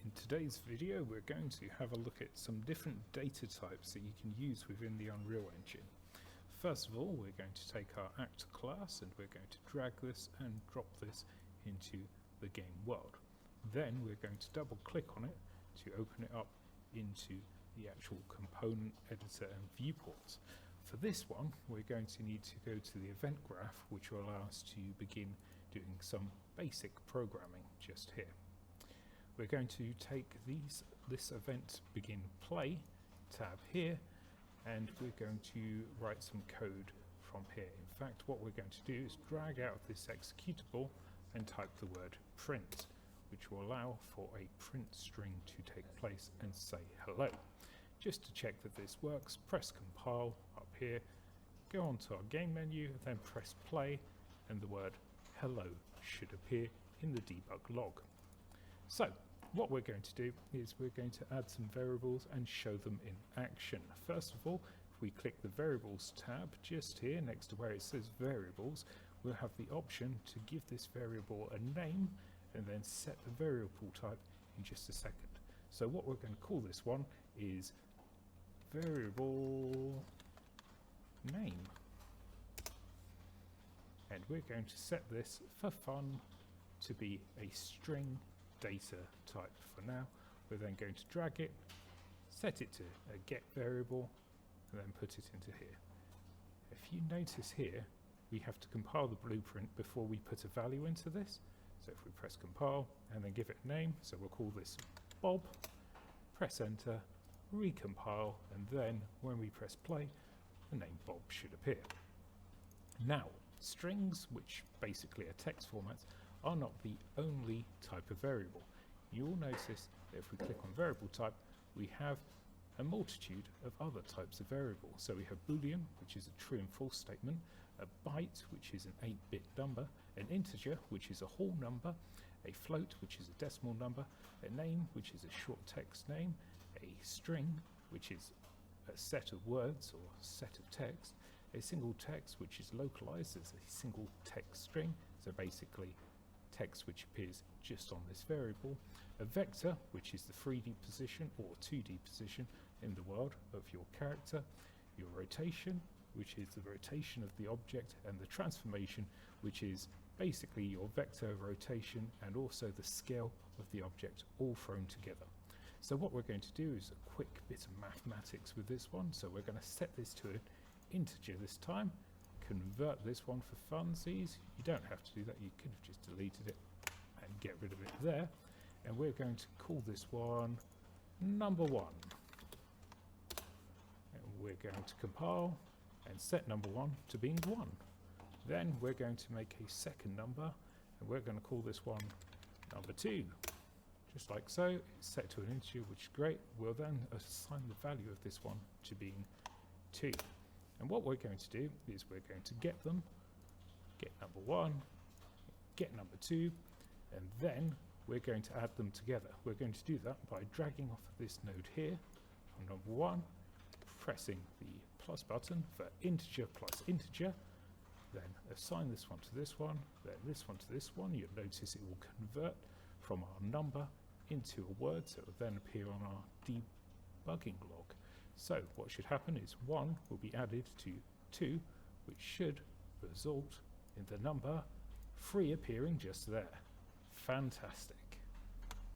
In today's video we're going to have a look at some different data types that you can use within the Unreal Engine. First of all, we're going to take our actor class and we're going to drag this and drop this into the game world. Then we're going to double click on it to open it up into the actual component editor and viewports. For this one we're going to need to go to the event graph, which will allow us to begin doing some basic programming just here. We're going to take this event begin play tab here, and we're going to write some code from here. In fact, what we're going to do is drag out this executable and type the word print, which will allow for a print string to take place and say hello. Just to check that this works, press compile up here, go onto our game menu, then press play, and the word hello should appear in the debug log. So what we're going to do is we're going to add some variables and show them in action. First of all, if we click the variables tab just here next to where it says variables, we'll have the option to give this variable a name and then set the variable type in just a second. So what we're going to call this one is variable name, and we're going to set this for fun to be a string data type for now. We're then going to drag it, set it to a get variable, and then put it into here. If you notice here, we have to compile the blueprint before we put a value into this. So if we press compile and then give it a name, so we'll call this Bob, press enter, recompile, and then when we press play, the name Bob should appear. Now, strings, which basically are text formats, are not the only type of variable. You'll notice that if we click on variable type, we have a multitude of other types of variables. So we have Boolean, which is a true and false statement, a byte, which is an 8-bit number, an integer, which is a whole number, a float, which is a decimal number, a name, which is a short text name, a string, which is a set of words or set of text, a single text, which is localized as a single text string, so basically text which appears just on this variable, a vector, which is the 3D position or 2D position in the world of your character, your rotation, which is the rotation of the object, and the transformation, which is basically your vector rotation and also the scale of the object all thrown together. So what we're going to do is a quick bit of mathematics with this one. So we're going to set this to an integer this time, convert this one for funsies. You don't have to do that, you could have just deleted it and get rid of it there. And we're going to call this one number 1. And we're going to compile and set number 1 to being 1. Then we're going to make a second number, and we're going to call this one number 2. Just like so, it's set to an integer, which is great. We'll then assign the value of this one to being 2. And what we're going to do is we're going to get them, get number 1, get number 2, and then we're going to add them together. We're going to do that by dragging off of this node here from number 1, pressing the plus button for integer plus integer, then assign this one to this one, then this one to this one. You'll notice it will convert from our number into a word, so it will then appear on our debugging log. So what should happen is 1 will be added to 2, which should result in the number 3 appearing just there. Fantastic.